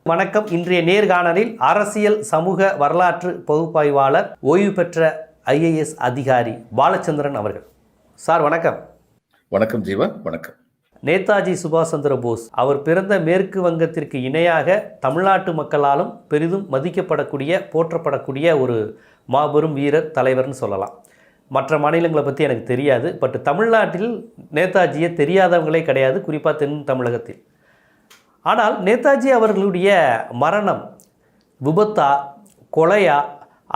வணக்கம். இன்றைய நேர்காணலில் அரசியல் சமூக வரலாற்று பகுப்பாய்வாளர் ஓய்வு பெற்ற IAS அதிகாரி பாலச்சந்திரன் அவர்கள். சார் வணக்கம். வணக்கம் ஜீவா. வணக்கம். நேதாஜி சுபாஷ் சந்திர போஸ் அவர் பிறந்த மேற்கு வங்கத்திற்கு இணையாக தமிழ்நாட்டு மக்களாலும் பெரிதும் மதிக்கப்படக்கூடிய போற்றப்படக்கூடிய ஒரு மாபெரும் வீரர் தலைவர்னு சொல்லலாம். மற்ற மாநிலங்களை பற்றி எனக்கு தெரியாது. பட் தமிழ்நாட்டில் நேதாஜியை தெரியாதவங்களே கிடையாது, குறிப்பாக தென் தமிழகத்தில். ஆனால் நேதாஜி அவர்களுடைய மரணம் விபத்தா, கொலையா,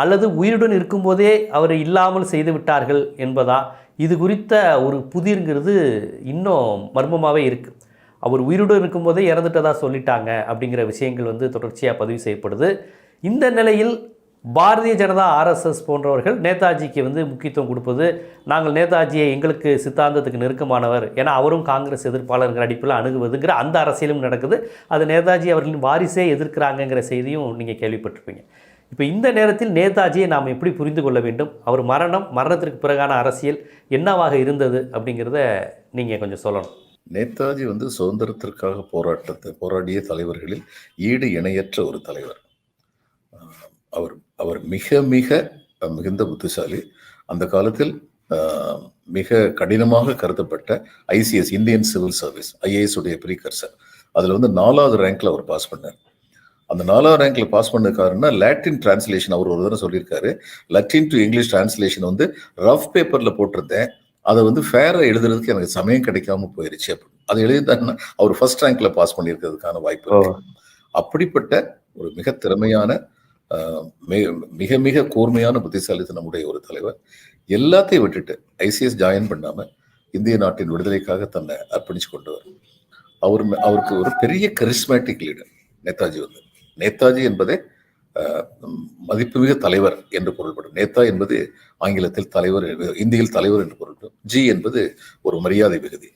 அல்லது உயிருடன் இருக்கும்போதே அவர் இல்லாமல் செய்து விட்டார்கள் என்பதா, இது குறித்த ஒரு புதிர்ங்கிறது இன்னும் மர்மமாகவே இருக்குது. அவர் உயிருடன் இருக்கும்போதே இறந்துட்டதா சொல்லிட்டாங்க அப்படிங்கிற விஷயங்கள் தொடர்ச்சியாக பதிவு செய்யப்படுது. இந்த நிலையில் பாரதிய ஜனதா RSS போன்றவர்கள் நேதாஜிக்கு முக்கியத்துவம் கொடுப்பது, நாங்கள் நேதாஜியை எங்களுக்கு சித்தாந்தத்துக்கு நெருக்கமானவர், ஏன்னா அவரும் காங்கிரஸ் எதிர்ப்பாளர்கள் அடிப்பில் அணுகுவதுங்கிற அந்த அரசியலும் நடக்குது. அது நேதாஜி அவர்களின் வாரிசே எதிர்க்கிறாங்கங்கிற செய்தியும் நீங்கள் கேள்விப்பட்டிருப்பீங்க. இப்போ இந்த நேரத்தில் நேதாஜியை நாம் எப்படி புரிந்து கொள்ள வேண்டும், அவர் மரணத்திற்கு பிறகான அரசியல் என்னவாக இருந்தது அப்படிங்கிறத நீங்கள் கொஞ்சம் சொல்லணும். நேதாஜி சுதந்திரத்திற்காக போராடிய தலைவர்களில் ஈடு இணையற்ற ஒரு தலைவர். அவர் மிக மிக மிகுந்த புத்திசாலி. அந்த காலத்தில் மிக கடினமாக கருதப்பட்ட ICS, Indian civil service, IAS உடைய ப்ரீகர்சர், அதில் 4வது ரேங்க்ல அவர் பாஸ் பண்ணார். அந்த 4வது ரேங்க்ல பாஸ் பண்ண காரணம்னா லாட்டின் டிரான்ஸ்லேஷன். அவர் ஒரு தடவை சொல்லியிருக்காரு, லட்டின் டு இங்கிலீஷ் டிரான்ஸ்லேஷன் ரஃப் பேப்பர்ல போட்டிருந்தேன், அதை ஃபேரா எழுதுறதுக்கு எனக்கு சமயம் கிடைக்காம போயிருச்சு. அதை எழுதிட்டாருன்னா அவர் ஃபர்ஸ்ட் ரேங்க்ல பாஸ் பண்ணியிருக்கிறதுக்கான வாய்ப்பு இருக்கு. அப்படிப்பட்ட ஒரு மிக திறமையான, மிக மிக கூர்மையான புத்திசாலித்தனமுடைய ஒரு தலைவர். எல்லாத்தையும் விட்டுட்டு ICS ஜாயின் பண்ணாம இந்திய நாட்டின் விடுதலைக்காக தன்னை அர்ப்பணிச்சு கொண்டவர். அவருக்கு ஒரு பெரிய கரிஸ்மேட்டிக் லீடர் நேதாஜி. நேதாஜி என்பதே மதிப்புமிகு தலைவர் என்று பொருள்படும். நேதா என்பது ஆங்கிலத்தில் தலைவர், இந்தியில் தலைவர் என்று பொருள்படும். ஜி என்பது ஒரு மரியாதை மிகுதி.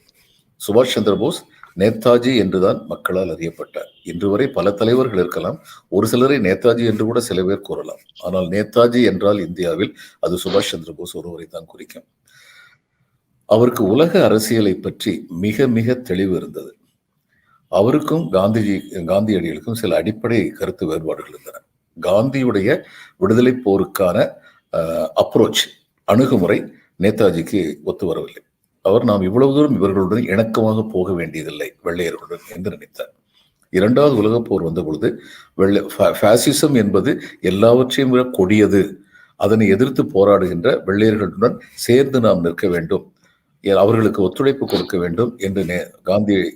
சுபாஷ் சந்திர போஸ் நேதாஜி என்றுதான் மக்களால் அறியப்பட்டார். இன்று வரை பல தலைவர்கள் இருக்கலாம், ஒரு சிலரை நேதாஜி என்று கூட சில பேர் கூறலாம். ஆனால் நேதாஜி என்றால் இந்தியாவில் அது சுபாஷ் சந்திர போஸ் ஒருவரை தான் குறிக்கும். அவருக்கு உலக அரசியலை பற்றி மிக மிக தெளிவு இருந்தது. அவருக்கும் காந்தியடிகளுக்கும் சில அடிப்படை கருத்து வேறுபாடுகள் இருந்தன. காந்தியுடைய விடுதலை போருக்கான அப்ரோச், அணுகுமுறை நேதாஜிக்கு ஒத்து வரவில்லை. அவர் நாம் இவ்வளவு தூரம் இவர்களுடன் இணக்கமாக போக வேண்டியதில்லை வெள்ளையர்களுடன் என்று நினைத்தார். 2வது உலகப் போர் வந்த பொழுது பாசிசம் என்பது எல்லாவற்றையும் விட கொடியது, அதனை எதிர்த்து போராடுகின்ற வெள்ளையர்களுடன் சேர்ந்து நாம் நிற்க வேண்டும், அவர்களுக்கு ஒத்துழைப்பு கொடுக்க வேண்டும் என்று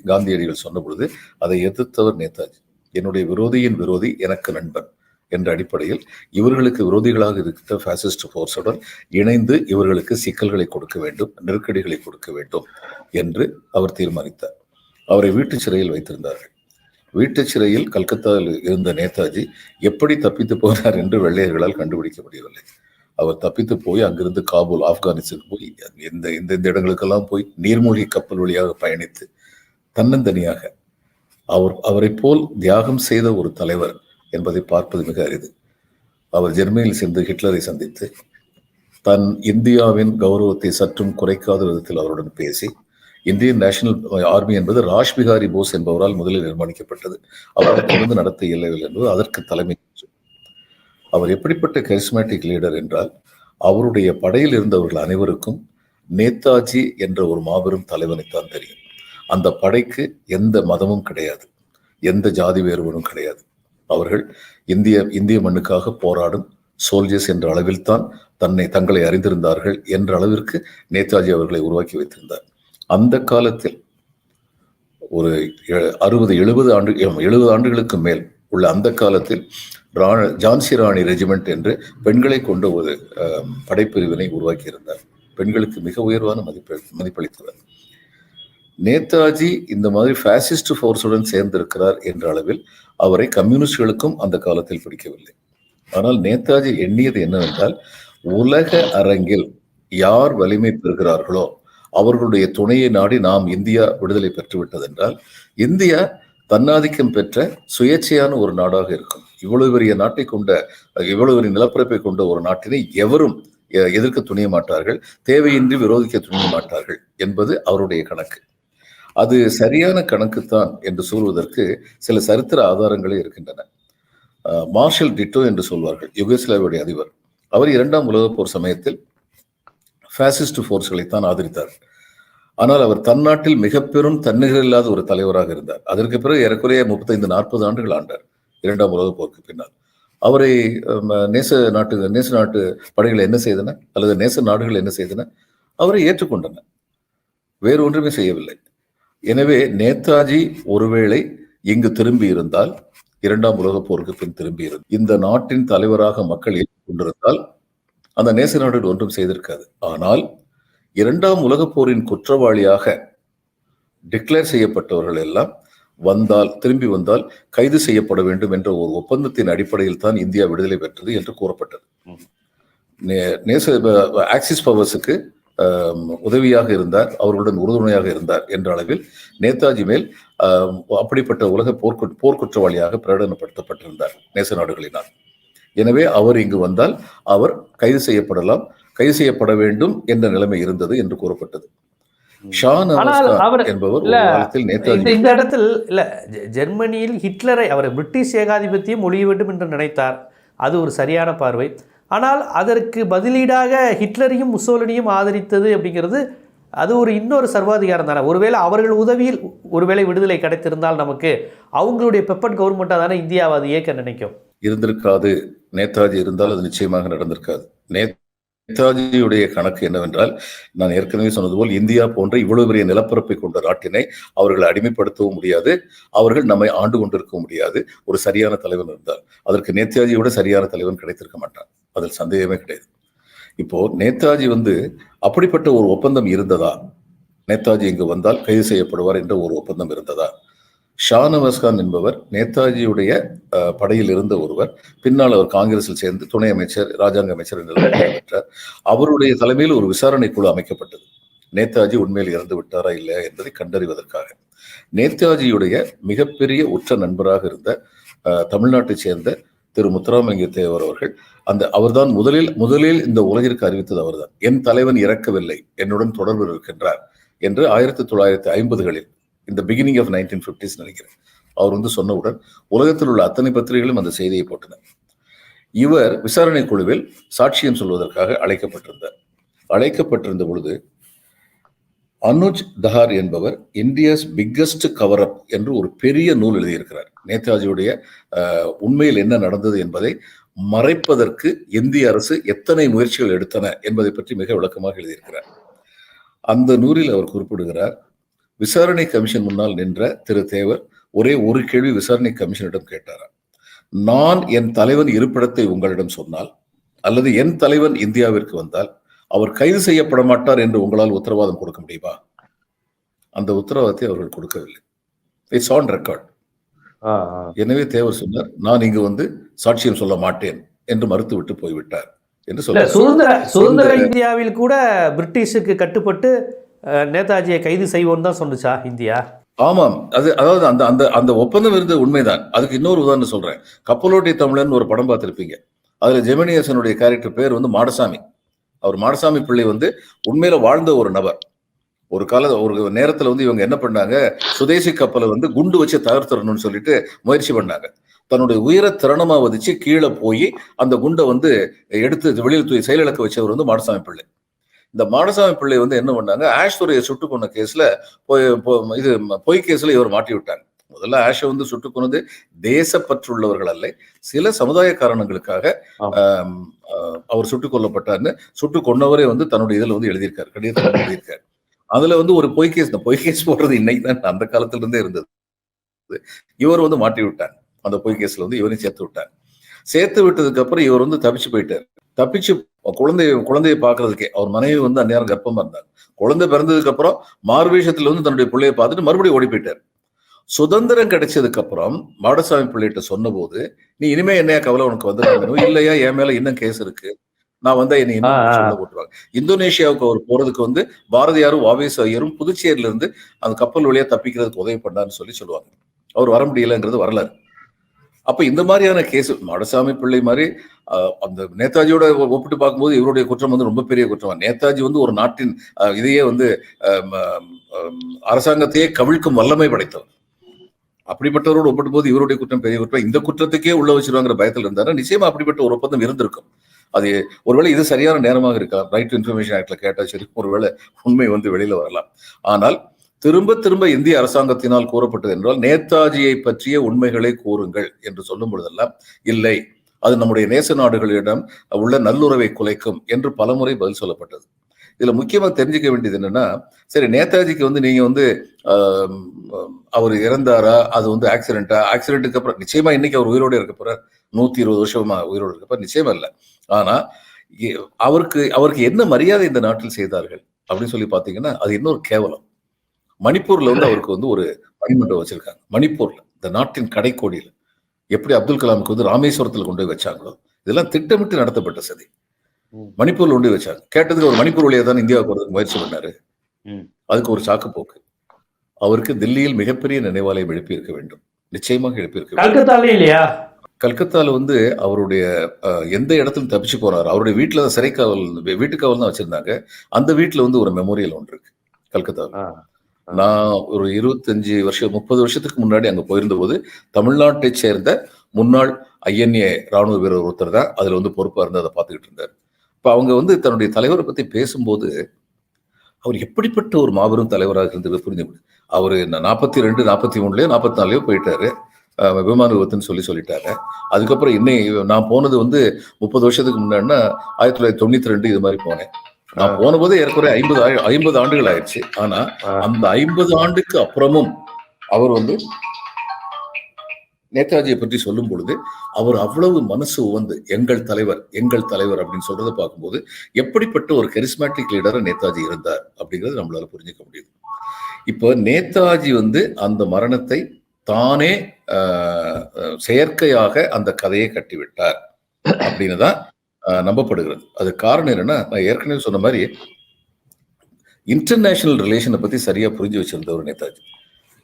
காந்தியடிகள் சொன்ன பொழுது அதை எதிர்த்தவர் நேதாஜி. என்னுடைய விரோதியின் விரோதி எனக்கு நண்பன் என்ற அடிப்படையில் இவர்களுக்கு விரோதிகளாக இருக்கிற பாசிஸ்ட் போர்ஸுடன் இணைந்து இவர்களுக்கு சிக்கல்களை கொடுக்க வேண்டும், நெருக்கடிகளை கொடுக்க வேண்டும் என்று அவர் தீர்மானித்தார். அவரை வீட்டு சிறையில் வைத்திருந்தார்கள். வீட்டு சிறையில் கல்கத்தாவில் இருந்த நேதாஜி எப்படி தப்பித்து போனார் என்று வெள்ளையர்களால் கண்டுபிடிக்க முடியவில்லை. அவர் தப்பித்து போய் அங்கிருந்து காபூல், ஆப்கானிஸ்தான் போய் இந்த இடங்களுக்கெல்லாம் போய் நீர்மூழ்கி கப்பல் வழியாக பயணித்து தன்னந்தனியாக அவரை போல் தியாகம் செய்த ஒரு தலைவர் என்பதை பார்ப்பது மிக அரிது. அவர் ஜெர்மனியில் சென்று ஹிட்லரை சந்தித்து தன் இந்தியாவின் கௌரவத்தை சற்றும் குறைக்காத விதத்தில் அவருடன் பேசி, இந்தியன் நேஷனல் ஆர்மி என்பது ராஷ்பிகாரி போஸ் என்பவரால் முதலில் நிர்மாணிக்கப்பட்டது, அவருக்கு நடத்த இயலவில்லை என்பது அதற்கு தலைமை. அவர் எப்படிப்பட்ட கரிஸ்மேட்டிக் லீடர் என்றால், அவருடைய படையில் இருந்தவர்கள் அனைவருக்கும் நேதாஜி என்ற ஒரு மாபெரும் தலைவனைத்தான் தெரியும். அந்த படைக்கு எந்த மதமும் கிடையாது, எந்த ஜாதி வேறுபாடும் கிடையாது. அவர்கள் இந்திய மண்ணுக்காக போராடும் சோல்ஜர்ஸ் என்ற அளவில் தான் தங்களை அறிந்திருந்தார்கள் என்ற அளவிற்கு நேதாஜி அவர்களை உருவாக்கி வைத்திருந்தார். அந்த காலத்தில் ஒரு 70 ஆண்டுகளுக்கு மேல் உள்ள அந்த காலத்தில் ஜான்சி ராணி ரெஜிமெண்ட் என்று பெண்களை கொண்ட ஒரு படைப்பிரிவினை உருவாக்கி இருந்தார். பெண்களுக்கு மிக உயர்வான மதிப்பளித்தவர். நேதாஜி இந்த மாதிரி பாசிஸ்ட் போர்ஸுடன் சேர்ந்திருக்கிறார் என்ற அளவில் அவரை கம்யூனிஸ்டுகளுக்கும் அந்த காலத்தில் பிடிக்கவில்லை. ஆனால் நேதாஜி எண்ணியது என்னவென்றால், உலக அரங்கில் யார் வலிமை பெறுகிறார்களோ அவர்களுடைய துணையை நாடி நாம் இந்தியா விடுதலை பெற்றுவிட்டதென்றால் இந்தியா தன்னாதிக்கம் பெற்ற சுயேட்சையான ஒரு நாடாக இருக்கும். இவ்வளவு பெரிய நாட்டை கொண்ட, இவ்வளவு பெரிய நிலப்பரப்பை கொண்ட ஒரு நாட்டினை எவரும் எதிர்க்க துணிய மாட்டார்கள், தேவையின்றி விரோதிக்க துணிய மாட்டார்கள் என்பது அவருடைய கணக்கு. அது சரியான கணக்குத்தான் என்று சொல்வதற்கு சில சரித்திர ஆதாரங்களே இருக்கின்றன. மார்ஷல் டிட்டோ என்று சொல்வார்கள், யுகோஸ்லாவியுடைய அதிபர். அவர் 2ஆம் உலகப் போர் சமயத்தில் பாசிஸ்ட் போர்ஸ்களைத்தான் ஆதரித்தார். ஆனால் அவர் தன்னாட்டில் மிக பெரும் தன்னிகர் இல்லாத ஒரு தலைவராக இருந்தார். அதற்கு பிறகு ஏறக்குறைய 35-40 ஆண்டுகள் ஆண்டார் 2ஆம் உலகப் போருக்கு பின்னால். அவரை நேச நாட்டு படைகள் என்ன செய்தன, அல்லது நேச நாடுகள் என்ன செய்தன? அவரை ஏற்றுக்கொண்டன, வேறு ஒன்றுமே செய்யவில்லை. எனவே நேதாஜி ஒருவேளை இங்கு திரும்பி இருந்தால், 2ஆம் உலகப் போருக்கு பின் திரும்பி இருந்தால், இந்த நாட்டின் தலைவராக மக்கள் ஏற்றுக்கொண்டிருந்தால் அந்த நேச நாடுகள் ஒன்றும் செய்திருக்காது. ஆனால் 2ஆம் உலகப் போரின் குற்றவாளியாக டிக்ளேர் செய்யப்பட்டவர்கள் எல்லாம் திரும்பி வந்தால் கைது செய்யப்பட வேண்டும் என்ற ஒரு ஒப்பந்தத்தின் அடிப்படையில் தான் இந்தியா விடுதலை பெற்றது என்று கூறப்பட்டது. ஆக்சிஸ் பவர்ஸுக்கு உதவியாக இருந்தார், அவர்களுடன் உறுதுணையாக இருந்தார் என்ற அளவில் நேதாஜி மேல் அப்படிப்பட்ட உலக போர்க்குற்றவாளியாக பிரகடனப்படுத்தப்பட்டிருந்தார் நேச நாடுகளினால். எனவே அவர் இங்கு வந்தால் அவர் கைது செய்யப்படலாம், கைது செய்யப்பட வேண்டும் என்ற நிலைமை இருந்தது என்று கூறப்பட்டது. என்பவர் இந்த இடத்தில் இல்ல, ஜெர்மனியில் ஹிட்லரை, அவர் பிரிட்டிஷ் ஏகாதிபத்தியம் ஒழிய வேண்டும் என்று நினைத்தார், அது ஒரு சரியான பார்வை. ஆனால் அதற்கு பதிலீடாக ஹிட்லரையும் முசோலினியும் ஆதரித்தது அப்படிங்கிறது அது ஒரு இன்னொரு சர்வாதிகாரம் தானே. ஒருவேளை அவர்கள் உதவியில் ஒருவேளை விடுதலை கிடைத்திருந்தால் நமக்கு அவங்களுடைய பெப்பட் கவர்மெண்ட்டாக தானே இந்தியாவை அது இயக்க நினைக்கும். இருந்திருக்காது. நேதாஜி இருந்தால் அது நிச்சயமாக நடந்திருக்காது. நேதாஜியுடைய கணக்கு என்னவென்றால், நான் ஏற்கனவே சொன்னது போல், இந்தியா போன்ற இவ்வளவு பெரிய நிலப்பரப்பை கொண்ட நாட்டினை அவர்கள் அடிமைப்படுத்தவும் முடியாது, அவர்கள் நம்மை ஆண்டு கொண்டிருக்க முடியாது. ஒரு சரியான தலைவன் இருந்தால் அதற்கு நேதாஜியை விட சரியான தலைவன் கிடைத்திருக்க மாட்டான், அதில் சந்தேகமே கிடையாது. இப்போ நேதாஜி அப்படிப்பட்ட ஒரு ஒப்பந்தம் இருந்ததா? நேதாஜி இங்கு வந்தால் கைது செய்யப்படுவார் என்ற ஒரு ஒப்பந்தம் இருந்ததா? ஷா நவாஸ் கான் என்பவர் நேதாஜியுடைய படையில் இருந்த ஒருவர். பின்னால் அவர் காங்கிரஸில் சேர்ந்து துணை அமைச்சர், ராஜாங்க அமைச்சர் என்ற பெற்றார். அவருடைய தலைமையில் ஒரு விசாரணை குழு அமைக்கப்பட்டது, நேதாஜி உண்மையில் இறந்து விட்டாரா இல்லையா என்பதை கண்டறிவதற்காக. நேதாஜியுடைய மிகப்பெரிய உற்ற நண்பராக இருந்த தமிழ்நாட்டை சேர்ந்த திரு முத்துராமலிங்க தேவர் அவர்கள், அவர்தான் முதலில் இந்த உலகிற்கு அறிவித்தது அவர்தான். என் தலைவன் இறக்கவில்லை, என்னுடன் தொடர்பில் இருக்கின்றார் என்று 1950களில், இந்த பிகினிங் ஆஃப் 1950s நினைக்கிறேன், அவர் சொன்னவுடன் உலகத்தில் உள்ள அத்தனை பத்திரிகைகளும் அந்த செய்தியை போட்டனர். இவர் விசாரணை குழுவில் சாட்சியம் சொல்வதற்காக அழைக்கப்பட்டிருந்த பொழுது அனுஜ் தஹார் என்பவர் இந்தியாஸ் பிக்கஸ்ட் கவர் அப் என்று ஒரு பெரிய நூல் எழுதியிருக்கிறார். நேதாஜியுடைய உண்மையில் என்ன நடந்தது என்பதை மறைப்பதற்கு இந்திய அரசு எத்தனை முயற்சிகள் எடுத்தன என்பதை பற்றி மிக விளக்கமாக எழுதியிருக்கிறார். அந்த நூலில் அவர் குறிப்பிடுகிறார், விசாரணை கமிஷன் முன்னால் நின்ற திரு தேவர் ஒரே ஒரு கேள்வி விசாரணை கமிஷனிடம் கேட்டாராம். நான் என் தலைவன் இருப்பிடத்தை உங்களிடம் சொன்னால், அல்லது என் தலைவன் இந்தியாவிற்கு வந்தால் அவர் கைது செய்யப்பட மாட்டார் என்று உங்களால் உத்தரவாதம் கொடுக்க முடியுமா? அந்த உத்தரவாதத்தை அவர்கள் கொடுக்கவில்லை. It's on record. எனவே தேவர் சொன்னார், நான் இங்கு சாட்சியம் சொல்ல மாட்டேன் என்று மறுத்துவிட்டு போய்விட்டார் என்று சொல்ல. சுதந்திர இந்தியாவில் கூட பிரிட்டிஷுக்கு கட்டுப்பட்டு நேதாஜியை கைது செய்வோம் தான் சொன்னுச்சா இந்தியா? ஆமாம், அதாவது அந்த ஒப்பந்தம் இருந்தது உண்மைதான். அதுக்கு இன்னொரு உதாரணம் சொல்றேன். கப்பலோட்டிய தமிழன் ஒரு படம் பார்த்திருப்பீங்க. அதுல ஜெமினியசனுடைய கேரக்டர் பேர் மாடசாமி. அவர் மாடசாமி பிள்ளை உண்மையில வாழ்ந்த ஒரு நபர். ஒரு நேரத்துல இவங்க என்ன பண்ணாங்க, சுதேசி கப்பலை குண்டு வச்சு தகர்த்தரணும்னு சொல்லிட்டு முயற்சி பண்ணாங்க. தன்னுடைய உயிரை திறனமா வதிச்சு கீழே போய் அந்த குண்டை எடுத்து வெளியில் செயலிழக்க வச்சவர் மாடசாமி பிள்ளை. இந்த மாடசாமி பிள்ளை என்ன பண்ணாங்க, ஆஷ் துறையை சுட்டு கொண்ட கேஸ்ல பொய் கேஸ்ல இவர் மாட்டி விட்டாங்க. முதல்ல ஆஷை சுட்டு கொண்டது தேசப்பற்றுள்ளவர்கள் அல்ல, சில சமுதாய காரணங்களுக்காக அவர் சுட்டுக் கொல்லப்பட்டார்னு சுட்டு கொண்டவரே தன்னுடைய இதுல எழுதியிருக்காரு, கடிதத்தில் எழுதியிருக்காரு. அதுல ஒரு பொய் கேஸ் போடுறது இன்னைக்கு தான், அந்த காலத்துல இருந்தே இருந்தது. இவர் மாட்டி விட்டாங்க. அந்த பொய் கேஸ்ல இவரையும் சேர்த்து விட்டாங்க. சேர்த்து விட்டதுக்கு அப்புறம் இவர் தப்பிச்சு போயிட்டார். தப்பிச்சு குழந்தையை பாக்குறதுக்கே, அவர் மனைவி அந்நேரம் கர்ப்பமா இருந்தாங்க. குழந்தை பிறந்ததுக்கு அப்புறம் மார்வேஷத்துல தன்னுடைய பிள்ளையை பார்த்துட்டு மறுபடியும் ஓடி போயிட்டார். சுதந்திரம் கிடைச்சதுக்கு அப்புறம் மாடசாமி பிள்ளைகிட்ட சொன்ன போது, நீ இனிமே என்னையா கவலை உனக்கு வந்துருக்கணும், இல்லையா என் மேல இன்னும் கேஸ் இருக்கு, நான் என்னை இன்னும் சொல்ல போட்டுருவாங்க. இந்தோனேஷியாவுக்கு அவர் போறதுக்கு பாரதியாரும் வாவேசு ஐயரும் புதுச்சேரியில இருந்து அந்த கப்பல் வழியா தப்பிக்கிறதுக்கு உதவி பண்ணாருன்னு சொல்லுவாங்க. அவர் வர முடியலங்கிறது வரலாறு. அப்ப இந்த மாதிரியான கேஸ் மாடசாமி பிள்ளை மாதிரி அந்த நேதாஜியோட ஒப்பிட்டு பார்க்கும்போது இவருடைய குற்றம் வந்து ரொம்ப பெரிய குற்றம். நேதாஜி வந்து ஒரு நாட்டின் இதையே வந்து அரசாங்கத்தையே கவிழ்க்கும் வல்லமை படைத்தவர். அப்படிப்பட்டவரோடு ஒப்பிடும் போது இவருடைய குற்றம் பெரிய குற்றம். இந்த குற்றத்துக்கே உள்ள வச்சிருவாங்கிற பயத்தில் இருந்தாரு. நிச்சயமா அப்படிப்பட்ட ஒரு ஒப்பந்தம் இருந்திருக்கும். அது ஒருவேளை இது சரியான நேரமாக இருக்கலாம். ரைட் டு இன்ஃபர்மேஷன் ஆக்ட்ல கேட்டா சரி, ஒருவேளை உண்மை வந்து வெளியில வரலாம். ஆனால் திரும்ப திரும்ப இந்திய அரசாங்கத்தினால் கூறப்பட்டது என்றால் நேதாஜியை பற்றிய உண்மைகளை கூறுங்கள் என்று சொல்லும் பொழுதெல்லாம் இல்லை, அது நம்முடைய நேச நாடுகளிடம் உள்ள நல்லுறவை குலைக்கும் என்று பலமுறை பதில் சொல்லப்பட்டது. இதுல முக்கியமா தெரிஞ்சுக்க வேண்டியது என்னன்னா, சரி நேதாஜிக்கு வந்து நீங்க வந்து அவர் இறந்தாரா, அது வந்து ஆக்சிடென்ட்டுக்கு அப்புறம் நிச்சயமா இன்னைக்கு அவர் உயிரோடு இருக்க போறார். 120 வருஷமா உயிரோடு இருக்க போறார், நிச்சயமா இல்லை. ஆனா அவருக்கு என்ன மரியாதை இந்த நாட்டில் செய்தார்கள் அப்படின்னு சொல்லி பாத்தீங்கன்னா, அது இன்னொரு கேவலம். மணிப்பூர்ல வந்து அவருக்கு வந்து ஒரு மணிமண்டபம் வச்சிருக்காங்க. மணிப்பூர்ல இந்த நாட்டின் கடைக்கோடியில எப்படி அப்துல் கலாமுக்கு வந்து ராமேஸ்வரத்துல கொண்டு போய் வச்சாங்களோ, இதெல்லாம் திட்டமிட்டு நடத்தப்பட்ட சதி. மணிப்பூர்ல கொண்டு போய் வச்சாங்க. கேட்டதுக்கு ஒரு மணிப்பூர் வழியா தான் இந்தியாவுக்கு வரதுக்கு முயற்சி பண்ணாரு. அதுக்கு ஒரு சாக்கு போக்கு. அவருக்கு தில்லியில் மிகப்பெரிய நினைவாலயம் எழுப்பியிருக்க வேண்டும், நிச்சயமாக எழுப்பியிருக்க வேண்டும். இல்லையா? கல்கத்தால வந்து அவருடைய எந்த இடத்துல தப்பிச்சு போறாரு, அவருடைய வீட்டுல தான் சிறைக்காவல், வீட்டுக்காவல் தான் வச்சிருந்தாங்க. அந்த வீட்டுல வந்து ஒரு மெமோரியல் ஒன்று இருக்கு கல்கத்தாவில். நான் ஒரு 25 வருஷம் 30 வருஷத்துக்கு முன்னாடி அங்க போயிருந்த போது தமிழ்நாட்டை சேர்ந்த முன்னாள் INA ராணுவ வீரர் ஒருத்தர் தான் அதுல வந்து பொறுப்பா இருந்து அதை பார்த்துக்கிட்டு இருந்தார். இப்ப அவங்க வந்து தன்னுடைய தலைவரை பத்தி பேசும்போது அவர் எப்படிப்பட்ட ஒரு மாபெரும் தலைவராக இருந்தது புரிஞ்சு. அவரு 42, 43, 44 போயிட்டாரு, விமான விபத்துன்னு சொல்லிட்டாரு. அதுக்கப்புறம் இன்னும் நான் போனது வந்து 30 வருஷத்துக்கு முன்னாடினா 1992 இது மாதிரி போனேன். நான் போன போது ஏற்கனவே 50 ஆண்டுகள் ஆயிடுச்சு. ஆனா அந்த 50 ஆண்டுக்கு அப்புறமும் அவர் வந்து நேதாஜியை பற்றி சொல்லும் பொழுது அவர் அவ்வளவு மனசு உவந்து எங்கள் தலைவர் அப்படின்னு சொல்றதை பார்க்கும்போது எப்படிப்பட்ட ஒரு கரிஸ்மேட்டிக் லீடரா நேதாஜி இருந்தார் அப்படிங்கிறது நம்மளால புரிஞ்சுக்க முடியுது. இப்போ நேதாஜி வந்து அந்த மரணத்தை தானே செயற்கையாக அந்த கதையை கட்டிவிட்டார் அப்படின்னு தான் நம்பப்படுகிறது. அது காரணம் என்னன்னா, நான் ஏற்கனவே சொன்ன மாதிரி இன்டர்நேஷனல் ரிலேஷனை பத்தி சரியா புரிஞ்சு வச்சிருந்தவர் நேதாஜி.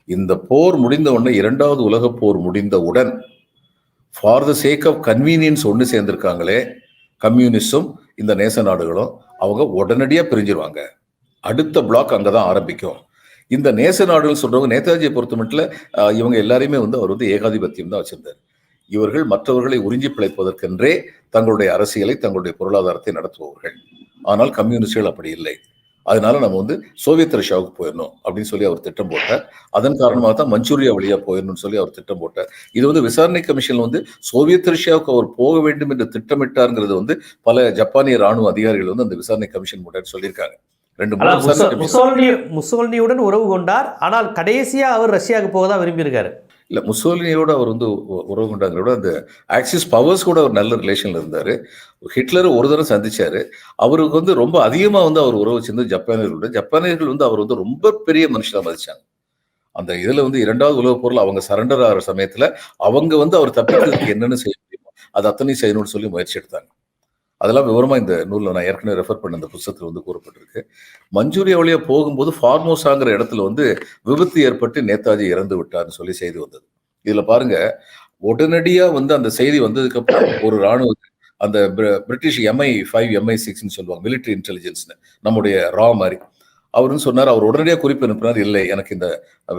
இந்த போர் முடிந்த உடனே, 2வது உலக போர் முடிந்தவுடன் for the sake of convenience ஒன்று சேர்ந்திருக்காங்களே கம்யூனிஸ்டும் இந்த நேச நாடுகளும், அவங்க உடனடியா பிரிஞ்சிருவாங்க. அடுத்த பிளாக் அங்கதான் ஆரம்பிக்கும். இந்த நேச நாடுகள் சொல்றவங்க நேதாஜியை பொறுத்த மட்டும் இவங்க எல்லாரையுமே வந்து அவர் வந்து ஏகாதிபத்தியம் தான் வச்சிருந்தார். இவர்கள் மற்றவர்களை உறிஞ்சி பிழைப்பதற்கென்றே தங்களுடைய அரசியலை, தங்களுடைய பொருளாதாரத்தை நடத்துபவர்கள். ஆனால் கம்யூனிஸ்டுகள் அப்படி இல்லை. அதனால நம்ம வந்து சோவியத் ரஷ்யாவுக்கு போயிடணும் அப்படின்னு சொல்லி அவர் திட்டம் போட்டார். அதன் காரணமாக தான் மஞ்சூரியா வழியா போயிடணும்னு சொல்லி அவர் திட்டம் போட்டார். இது வந்து விசாரணை கமிஷன் வந்து சோவியத் ரஷ்யாவுக்கு அவர் போக வேண்டும் என்று திட்டமிட்டாருங்கிறது வந்து பல ஜப்பானிய ராணுவ அதிகாரிகள் வந்து அந்த விசாரணை கமிஷன் முன்னாடி சொல்லியிருக்காங்க. முசோலினியுடன் உறவு கொண்டார், ஆனால் கடைசியா அவர் ரஷ்யாவுக்கு போக தான் விரும்பியிருக்காரு. இல்ல, முசோலினியோட அவர் வந்து உறவு கொண்டாங்கிறத அந்த ஆக்சிஸ் பவர்ஸ் கூட ஒரு நல்ல ரிலேஷன்ல இருந்தாரு. ஹிட்லர் ஒரு தடவை சந்திச்சாரு. அவருக்கு வந்து ரொம்ப அதிகமா வந்து அவர் உறவு வச்சிருந்தது ஜப்பானியர்கள் வந்து அவர் வந்து ரொம்ப பெரிய மனுஷனா மதிச்சாங்க. அந்த இதுல வந்து 2வது உலக போர்ல அவங்க சரண்டர் ஆகிற சமயத்துல அவங்க வந்து அவர் தப்பிக்கிறதுக்கு என்னென்ன செய்ய முடியுமோ அது அத்தனை செய்யணும்னு சொல்லி முயற்சி எடுத்தாங்க. அதெல்லாம் விவரமா இந்த நூல்ல நான் ஏற்கனவே ரெஃபர் பண்ண இந்த புத்தகத்தில் வந்து கூறப்பட்டிருக்கு. மஞ்சூரியா வழியா போகும்போது ஃபார்மோசாங்கிற இடத்துல வந்து விபத்து ஏற்பட்டு நேதாஜி இறந்து விட்டார்னு சொல்லி செய்தி வந்தது. இதுல பாருங்க, உடனடியா வந்து அந்த செய்தி வந்ததுக்கு அப்புறம் ஒரு ராணுவ அந்த பிரிட்டிஷ் MI5 MI6ன்னு சொல்லுவாங்க, மிலிட்டரி இன்டெலிஜென்ஸ்னு, நம்முடைய ரா மாதிரி. அவருன்னு சொன்னார். அவர் உடனடியாக குறிப்பு அனுப்பினார். இல்லை, எனக்கு இந்த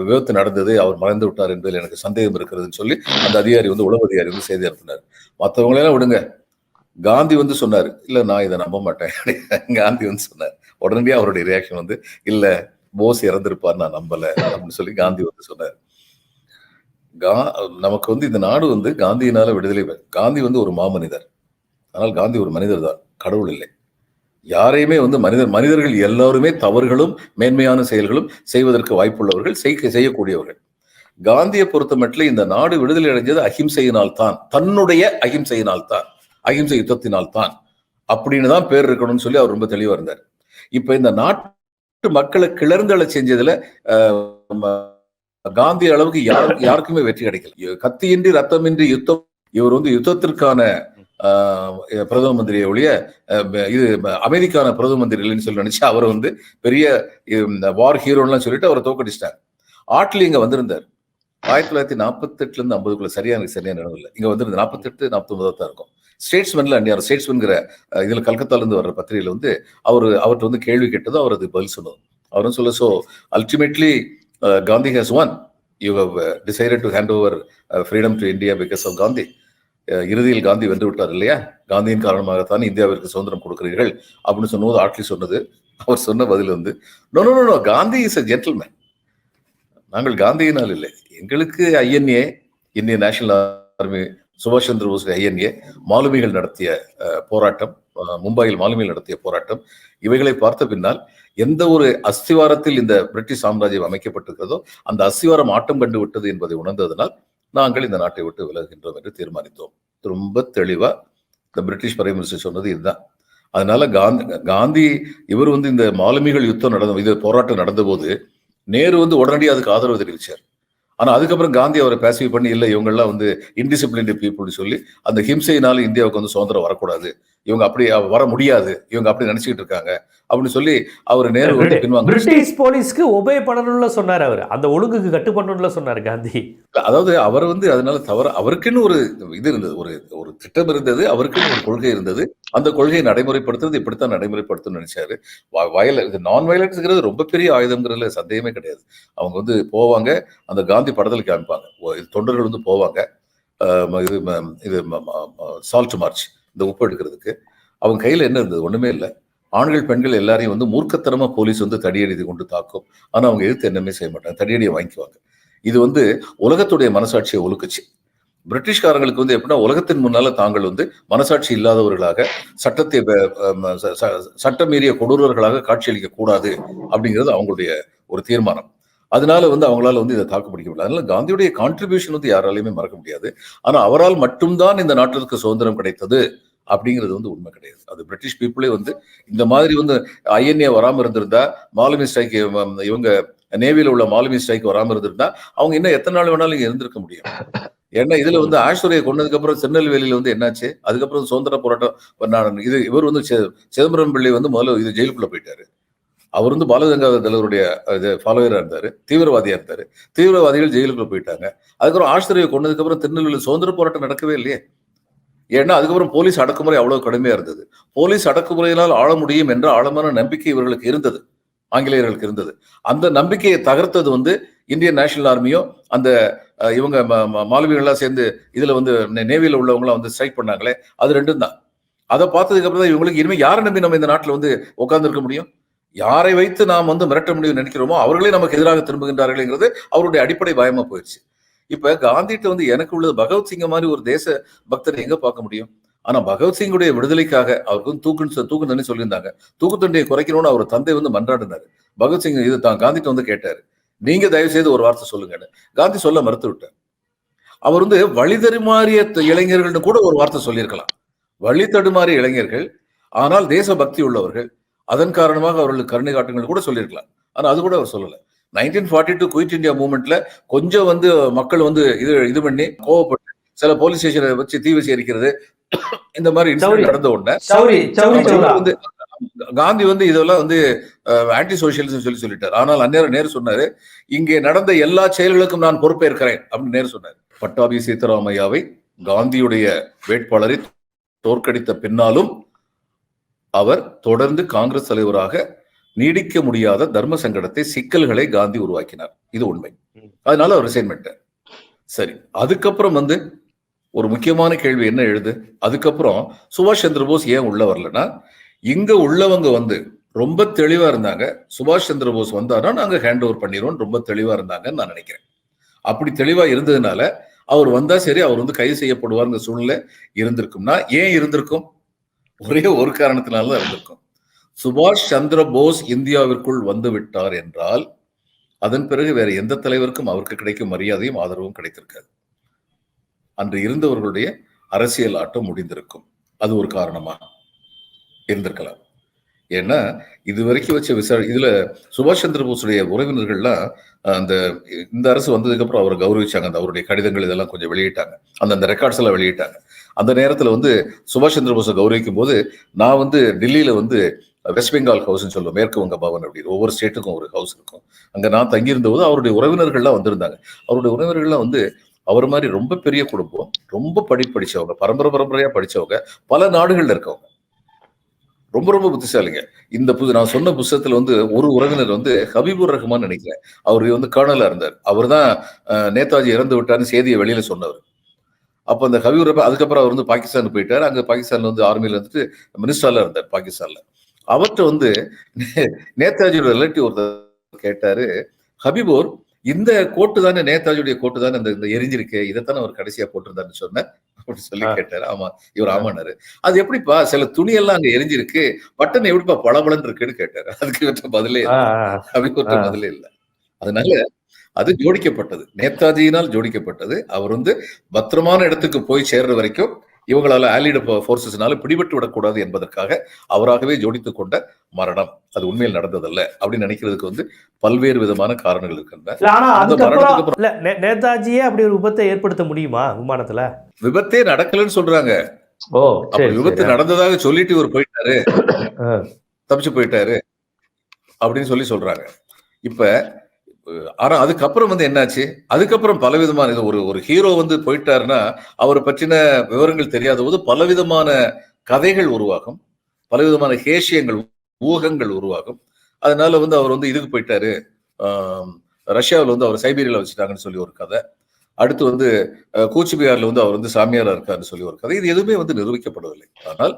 விபத்து நடந்தது, அவர் மறைந்து விட்டார் என்பதில் எனக்கு சந்தேகம் இருக்கிறதுன்னு சொல்லி அந்த அதிகாரி வந்து உளவு அதிகாரி வந்து செய்தி அனுப்பினார். மற்றவங்களெல்லாம் விடுங்க, காந்தி வந்து சொன்னார், இல்ல நான் இதை நம்ப மாட்டேன். காந்தி வந்து சொன்னார். உடனடியாக அவருடைய ரியாக்ஷன் வந்து, இல்ல போஸ் இறந்திருப்பார், நான் நம்பல அப்படின்னு சொல்லி காந்தி வந்து சொன்னார். நமக்கு வந்து இந்த நாடு வந்து காந்தியினால விடுதலை. காந்தி வந்து ஒரு மாமனிதர், ஆனால் காந்தி ஒரு மனிதர் தான், கடவுள் இல்லை. யாரையுமே வந்து மனிதர்கள் எல்லாருமே தவறுகளும் மேன்மையான செயல்களும் செய்வதற்கு வாய்ப்புள்ளவர்கள், செய்யக்கூடியவர்கள். காந்தியை பொறுத்த மட்டும் இந்த நாடு விடுதலை அடைஞ்சது அஹிம்சையினால் தான், தன்னுடைய அஹிம்சையினால் தான், அஹிம்சை யுத்தத்தினால் தான் அப்படின்னு தான் பேர் இருக்கணும்னு சொல்லி அவர் ரொம்ப தெளிவா இருந்தார். இப்ப இந்த நாட்டு மக்களை கிளர்ந்தள செஞ்சதுல காந்தி அளவுக்கு யாருக்குமே வெற்றி கிடைக்கல. கத்தியின்றி ரத்தமின்றி யுத்தம். இவர் வந்து யுத்தத்திற்கான பிரதம மந்திரியை ஒழிய இது அமைதிக்கான பிரதம மந்திரி இல்லைன்னு சொல்லி நினைச்சு அவர் வந்து பெரிய வார் ஹீரோன்லாம் சொல்லிட்டு அவரை தோக்கடிச்சிட்டார். ஆட்லி இங்க வந்திருந்தார். 1948 50 சரியா நினைவு இல்லை. இங்க வந்து 48 49 தான் இருக்கும். ஸ்டேட்ஸ்மேன்ல அந்நியார் ஸ்டேட்ஸ்மேன்ங்கிற இதுல கல்கத்தால இருந்து வர்ற பத்திரிகையில வந்து அவர்கிட்ட வந்து கேள்வி கேட்டது, அவர் அது பதில் சொன்னது. அவரும் சொல்ல, so ultimately Gandhi has won, you have decided to hand over freedom to India because of Gandhi. இறுதியில் காந்தி வென்று விட்டார் இல்லையா, காந்தியின் காரணமாகத்தான் இந்தியாவிற்கு சுதந்திரம் கொடுக்கிறீர்கள் அப்படின்னு சொன்னது ஆட்லி சொன்னது. அவர் சொன்ன பதில் வந்து, no no no, Gandhi is a gentleman. நாங்கள் காந்தியினால் இல்லை, எங்களுக்கு ஐஎன்ஏ, இந்தியன் நேஷனல் ஆர்மி, சுபாஷ் சந்திர போஸ் ஐஎன்ஏ, மாலுமிகள் நடத்திய போராட்டம், மும்பையில் மாலுமிகள் நடத்திய போராட்டம், இவைகளை பார்த்த பின்னால் எந்த ஒரு அஸ்திவாரத்தில் இந்த பிரிட்டிஷ் சாம்ராஜ்யம் அமைக்கப்பட்டிருக்கிறதோ அந்த அஸ்திவாரம் ஆட்டம் கண்டு விட்டது என்பதை உணர்ந்ததனால் நாங்கள் இந்த நாட்டை விட்டு விலகுகின்றோம் என்று தீர்மானித்தோம். ரொம்ப தெளிவா இந்த பிரிட்டிஷ் பிரைம் மினிஸ்டர் சொன்னது இதுதான். அதனால காந்தி இவர் வந்து இந்த மாலுமிகள் யுத்தம் இது போராட்டம் நடந்த போது நேரு வந்து உடனடியாக அதுக்கு ஆதரவு தெரிவிச்சார். ஆனா அதுக்கப்புறம் காந்தி அவரை பேசிவ் பண்ணி, இல்லை இவங்கெல்லாம் வந்து இன்டிசிப்ளின்டு பீப்புள்னு சொல்லி அந்த ஹிம்சையினால இந்தியாவுக்கு வந்து சுதந்திரம் வரக்கூடாது, இவங்க அப்படி வர முடியாது, இவங்க அப்படி நினைச்சுக்கிட்டு இருக்காங்க அப்படின்னு சொல்லி அவர் நேரு வந்து பின்வாங்க. பிரிட்டிஷ் போலீஸ்க்கு ஒபே பண்ணணும்ல சொன்னார், அவர் அந்த ஒழுங்குக்கு கட்டுப்படணும்ல சொன்னார் காந்தி. அதாவது அவர் வந்து அதனால தவறு, அவருக்குன்னு ஒரு இது இருந்தது, ஒரு திட்டம் இருந்தது, அவருக்குன்னு ஒரு கொள்கை இருந்தது. அந்த கொள்கையை நடைமுறைப்படுத்துறது இப்படித்தான் நடைமுறைப்படுத்தணும்னு நினைச்சாரு. நான் வயலன்ஸ்ங்கிறது ரொம்ப பெரிய ஆயுதம்ங்கிறதுல சந்தேகமே கிடையாது. அவங்க வந்து போவாங்க, அந்த காந்தி படத்தில் காமிப்பாங்க, தொண்டர்கள் வந்து போவாங்க இது சால்ட் மார்ச், இந்த உப்பு எடுக்கிறதுக்கு. அவங்க கையில என்ன இருந்தது? ஒண்ணுமே இல்லை. ஆண்கள் பெண்கள் எல்லாரையும் வந்து மூர்க்கத்தனமா போலீஸ் வந்து தடியடி கொண்டு தாக்கும். ஆனா அவங்க எதிர்த்து என்னமே செய்ய மாட்டாங்க, தடியடியை வாங்கிக்குவாங்க. இது வந்து உலகத்துடைய மனசாட்சியை ஒழுக்குச்சு. பிரிட்டிஷ்காரங்களுக்கு வந்து எப்படின்னா, உலகத்தின் முன்னால தாங்கள் வந்து மனசாட்சி இல்லாதவர்களாக, சட்டம் மீறிய கொடூரர்களாக காட்சியளிக்க கூடாது அப்படிங்கிறது அவங்களுடைய ஒரு தீர்மானம். அதனால வந்து அவங்களால வந்து இதை தாக்கு பிடிக்க முடியல. அதனால காந்தியுடைய கான்ட்ரிபியூஷன் வந்து யாராலையுமே மறக்க முடியாது. ஆனா அவரால் மட்டும்தான் இந்த நாட்டிற்கு சுதந்திரம் கிடைத்தது அப்படிங்கிறது வந்து உண்மை கிடையாது. அது பிரிட்டிஷ் பீப்புளே வந்து இந்த மாதிரி வந்து ஐஎன்ஏ வராம இருந்திருந்தா, மாலுமி ஸ்ட்ரைக், இவங்க நேவியில உள்ள மாலுமி ஸ்ட்ரைக் வராம இருந்திருந்தா அவங்க இன்னும் எத்தனை நாள் வேணாலும் இங்க இருந்திருக்க முடியும். ஏன்னா இதுல வந்து ஆஷ்வரையை கொண்டதுக்கு அப்புறம் திருநெல்வேலியில வந்து என்னாச்சு, அதுக்கப்புறம் சுதந்திர போராட்டம் இவர் வந்து சிதம்பரம் பிள்ளை வந்து முதல்ல இது ஜெயிலுக்குள்ள போயிட்டாரு. அவர் வந்து பாலகங்காதர தலைவருடைய ஃபாலோவரா இருந்தாரு, தீவிரவாதியா இருந்தாரு. தீவிரவாதிகள் ஜெயிலுக்குள்ள போயிட்டாங்க. அதுக்கப்புறம் ஆஷ்வரையை கொண்டதுக்கு அப்புறம் திருநெல்வேலியில் சுதந்திர போராட்டம் நடக்கவே இல்லையே. ஏன்னா அதுக்கப்புறம் போலீஸ் அடக்குமுறை அவ்வளவு கடுமையா இருந்தது. போலீஸ் அடக்குமுறையினால் ஆள முடியும் என்ற ஆழமான நம்பிக்கை இவர்களுக்கு இருந்தது, ஆங்கிலேயர்களுக்கு இருந்தது. அந்த நம்பிக்கையை தகர்த்தது வந்து இந்தியன் நேஷனல் ஆர்மியோ, அந்த இவங்க மாலுமிகள்லாம் சேர்ந்து இதுல வந்து நேவியில உள்ளவங்களாம் வந்து ஸ்ட்ரைக் பண்ணாங்களே, அது ரெண்டும் தான். அதை பார்த்ததுக்கு அப்புறம் தான் இவங்களுக்கு இனிமே யாரை நம்பி நம்ம இந்த நாட்டில் வந்து உட்கார்ந்து இருக்க முடியும், யாரை வைத்து நாம் வந்து மிரட்ட முடியும் நினைக்கிறோமோ அவர்களே நமக்கு எதிராக திரும்புகின்றார்கள்ங்கிறது அவருடைய அடிப்படை பயமா போயிடுச்சு. இப்ப காந்திட்ட வந்து எனக்கு உள்ளது பகவத்சிங்க மாதிரி ஒரு தேச பக்தரை எங்க பார்க்க முடியும்? ஆனா பகவத்சிங்குடைய விடுதலைக்காக அவருக்கு வந்து தூக்கு தண்டனை சொல்லியிருந்தாங்க. தூக்கு தண்டனையை குறைக்கணும்னு அவர் தந்தை வந்து மன்றாடினாரு. பகவத்சிங் இது தான் காந்திட்ட வந்து கேட்டாரு, நீங்க தயவு செய்து ஒரு வார்த்தை சொல்லுங்கன்னு. காந்தி சொல்ல மறுத்து விட்டார். அவர் வந்து வழி தடுமாறிய இளைஞர்கள்னு கூட ஒரு வார்த்தை சொல்லியிருக்கலாம். வழி தடுமாறிய இளைஞர்கள், ஆனால் தேச பக்தி உள்ளவர்கள், அதன் காரணமாக அவர்களுக்கு கருணை காட்டுங்கள் கூட சொல்லியிருக்கலாம். ஆனா அது கூட அவர் சொல்லல. 1942 குயிட் இந்தியா மூவ்மெண்ட்ல கொஞ்சம் வந்து மக்கள் வந்து இது பண்ணி கோவப்பட்டு சில போலீஸ் ஸ்டேஷனை வச்சு தீ வச்சு எரிக்கிறது, இந்த மாதிரி இன்சிடென்ட் நடந்த உடனே வந்து காந்தி வந்து இதெல்லாம் வந்து ஆன்டி சோசியலிசம் சொல்லிட்டார். ஆனால் அந்நேரம் நேரு சொன்னாரு, இங்கே நடந்த எல்லா செயல்களுக்கும் நான் பொறுப்பேற்கிறேன் அப்படின்னு நேரு சொன்னார். பட்டாபி சீதாராமையாவை காந்தியுடைய வேட்பாளரை தோற்கடித்த பின்னாலும் அவர் தொடர்ந்து காங்கிரஸ் தலைவராக நீடிக்க முடியாத தர்ம சங்கடத்தை, சிக்கல்களை காந்தி உருவாக்கினார். இது உண்மை. அதனால அவர் ரிசைன்மெண்ட். சரி, அதுக்கப்புறம் வந்து ஒரு முக்கியமான கேள்வி என்ன எழுது, அதுக்கப்புறம் சுபாஷ் சந்திர போஸ் ஏன் உள்ள வரலன்னா, இங்க உள்ளவங்க வந்து ரொம்ப தெளிவா இருந்தாங்க. சுபாஷ் சந்திர போஸ் வந்தாரா நாங்க ஹேண்ட் ஓவர் பண்ணிடுவோம், ரொம்ப தெளிவா இருந்தாங்கன்னு நான் நினைக்கிறேன். அப்படி தெளிவா இருந்ததுனால அவர் வந்தா சரி, அவர் வந்து கைது செய்யப்படுவார்ங்கிற சூழ்நிலை இருந்திருக்கும்னா, ஏன் இருந்திருக்கும்? ஒரே ஒரு காரணத்தினால இருந்திருக்கும். சுபாஷ் சந்திர போஸ் இந்தியாவிற்குள் வந்து விட்டார் என்றால் அதன் பிறகு வேற எந்த தலைவருக்கும் அவருக்கு கிடைக்கும் மரியாதையும் ஆதரவும் கிடைத்திருக்காது. அன்று இருந்தவர்களுடைய அரசியல் ஆட்டம் முடிந்திருக்கும். அது ஒரு காரணமா இருந்திருக்கலாம். ஏன்னா இதுவரைக்கும் வச்ச இதுல சுபாஷ் சந்திர போஸுடைய உறவினர்கள்லாம் இந்த அரசு வந்ததுக்கு அப்புறம் அவரை கௌரவிச்சாங்க. அந்த அவருடைய கடிதங்கள் இதெல்லாம் கொஞ்சம் வெளியிட்டாங்க, அந்த ரெக்கார்ட்ஸ் எல்லாம் வெளியிட்டாங்க. அந்த நேரத்துல வந்து சுபாஷ் சந்திர போஸை கௌரவிக்கும் போது நான் வந்து டெல்லியில வந்து வெஸ்ட் பெங்கால் ஹவுஸ்ன்னு சொல்லுவோம், மேற்கு வங்க பவன் அப்படின்னு. ஒவ்வொரு ஸ்டேட்டுக்கும் ஒரு ஹவுஸ் இருக்கும். அங்க நான் தங்கியிருந்த போது அவருடைய உறவினர்கள்லாம் வந்திருந்தாங்க. அவருடைய உறவினர்கள்லாம் வந்து அவர் மாதிரி ரொம்ப பெரிய குடும்பம், ரொம்ப படிச்சவங்க, பரம்பரையா படிச்சவங்க, பல நாடுகள்ல இருக்கவங்க, ரொம்ப ரொம்ப புத்திசாலிங்க. இந்த நான் சொன்ன புத்தகத்துல வந்து ஒரு உறவினர் வந்து ஹபீபுர் ரஹ்மான் நினைக்கிறேன், அவர் வந்து கர்னலா இருந்தார். அவர் தான் நேதாஜி இறந்து விட்டார்னு செய்தியை வெளியில சொன்னவர். அப்ப அந்த ஹபீபுர் ரஹ்மான் அதுக்கப்புறம் அவர் வந்து பாகிஸ்தானுக்கு போயிட்டார். அங்க பாகிஸ்தான்ல வந்து ஆர்மியில வந்துட்டு மினிஸ்டர்ல இருந்தார் பாகிஸ்தான்ல. அவர்கிட்ட வந்து நேதாஜியோட ரிலேட்டிவ் ஒருத்தர் கேட்டாரு, ஹபீபோர் இந்த கோட்டு தானே நேதாஜியுடைய கோட்டு தானே இந்த எரிஞ்சிருக்கு, இதைத்தானே அவர் கடைசியா போட்டிருந்தாருன்னு சொன்னேன் அப்படின்னு சொல்லி கேட்டாரு. ஆமா, இவர் ஆமானாரு. அது எப்படிப்பா சில துணி எல்லாம் அங்க எரிஞ்சிருக்கு, பட்டன் எப்படிப்பா பளபளன்னு இருக்குன்னு கேட்டாரு. அதுக்கு இவற்ற பதிலே இல்லை, ஹபீபோர்ட்ட பதிலே இல்லை. அதனால அது ஜோடிக்கப்பட்டது, நேதாஜியினால் ஜோடிக்கப்பட்டது. அவர் வந்து பத்திரமான இடத்துக்கு போய் சேர்ற வரைக்கும் இவங்களால ஆலிட் போர்சஸ்னால பிடிபட்டு விடக்கூடாது என்பதற்காக அவராகவே ஜோடித்துக் கொண்ட மரணம். அது உண்மையில் நடந்ததல்ல அப்படின்னு நினைக்கிறதுக்கு வந்து பல்வேறு விதமான காரணங்கள் இருக்கின்றன. நேதாஜியே அப்படி ஒரு விபத்தை ஏற்படுத்த முடியுமா விமானத்துல? விபத்தே நடக்கலன்னு சொல்றாங்க. விபத்து நடந்ததாக சொல்லிட்டு இவர் போயிட்டாரு, தப்பிச்சு போயிட்டாரு அப்படின்னு சொல்லி சொல்றாங்க. இப்ப ஆனா அதுக்கப்புறம் வந்து என்னாச்சு, அதுக்கப்புறம் பலவிதமான இது ஒரு ஹீரோ வந்து போயிட்டாருன்னா அவரை பற்றின விவரங்கள் தெரியாத போது பலவிதமான கதைகள் உருவாகும், பலவிதமான ஹேஷியங்கள் ஊகங்கள் உருவாகும். அதனால வந்து அவர் வந்து இதுக்கு போயிட்டாரு, ரஷ்யாவில் வந்து அவர் சைபீரியால வச்சுட்டாங்கன்னு சொல்லி ஒரு கதை. அடுத்து வந்து கூச்சிபியார்ல வந்து அவர் வந்து சாமியாரா இருக்காருன்னு சொல்லி ஒரு கதை. இது எதுவுமே வந்து நிரூபிக்கப்படவில்லை. ஆனால்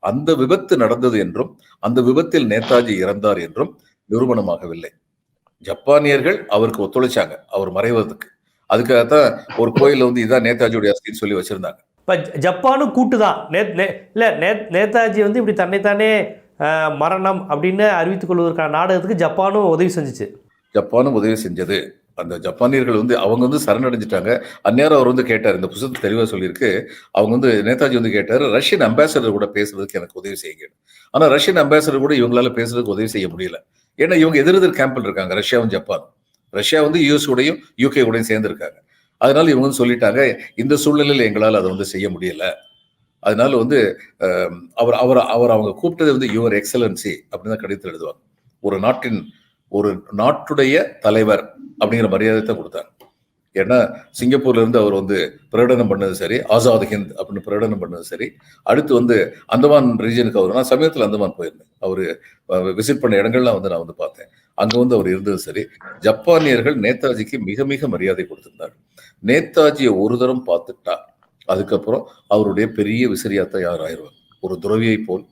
அந்த விபத்து நடந்தது என்றும் அந்த விபத்தில் நேதாஜி இறந்தார் என்றும் நிரூபணமாகவில்லை. ஜப்பானியர்கள் அவருக்கு ஒத்துழைச்சாங்க அவர் மறைவதற்கு. அதுக்காகத்தான் ஒரு கோயில வந்து இதான் நேதாஜியுடைய அஸ்தின்னு சொல்லி வச்சிருந்தாங்க. இப்ப ஜப்பானும் கூட்டுதான். நேதாஜி வந்து இப்படி தன்னைத்தானே மரணம் அப்படின்னு அறிவித்துக் கொள்வதற்கான நாடகத்துக்கு ஜப்பானும் உதவி செஞ்சுச்சு. ஜப்பானும் உதவி செஞ்சது. அந்த ஜப்பானியர்கள் வந்து அவங்க வந்து சரணடைஞ்சிட்டாங்க. அந்நேரம் அவர் வந்து கேட்டார், இந்த புத்தகத்தில் தெளிவாக சொல்லியிருக்கு, அவங்க வந்து நேதாஜி வந்து கேட்டாரு, ரஷ்யன் அம்பாசடர் கூட பேசுறதுக்கு எனக்கு உதவி செய்யுங்க. ஆனா ரஷ்யன் அம்பாசடர் கூட இவங்களால பேசுறதுக்கு உதவி செய்ய முடியல. ஏன்னா இவங்க எதிரெதிர் கேம்பில் இருக்காங்க, ரஷ்யாவும் ஜப்பான். ரஷ்யா வந்து யூஎஸ் கூடயும் யூகே கூடயும் சேர்ந்திருக்காங்க. அதனால இவங்க வந்து சொல்லிட்டாங்க, இந்த சூழ்நிலையில் எங்களால் அதை வந்து செய்ய முடியல. அதனால வந்து அவர் அவர் அவர் அவங்க கூப்பிட்டது வந்து யுவர் எக்ஸலன்சி அப்படின்னு தான் கடிதத்தில் எழுதுவாங்க. ஒரு நாட்டுடைய தலைவர் அப்படிங்கிற மரியாதை தான் கொடுத்தாங்க. ஏன்னா சிங்கப்பூர்ல இருந்து அவர் வந்து பிரகடனம் பண்ணது சரி, ஆசாத் ஹிந்த் அப்படின்னு பிரகடனம் பண்ணது சரி. அடுத்து வந்து அந்தமான் ரீஜனுக்கு அவர், நான் சமயத்தில் அந்தமான் போயிருந்தேன், அவரு விசிட் பண்ண இடங்கள்லாம் வந்து நான் வந்து பார்த்தேன். அங்க வந்து அவர் இருந்தது சரி. ஜப்பானியர்கள் நேதாஜிக்கு மிக மிக மரியாதை கொடுத்திருந்தார். நேதாஜியை ஒரு தரம் பார்த்துட்டா அதுக்கப்புறம் அவருடைய பெரிய விசிறியாத்தான் யார் ஆயிடுவார். ஒரு துறவியை போல்,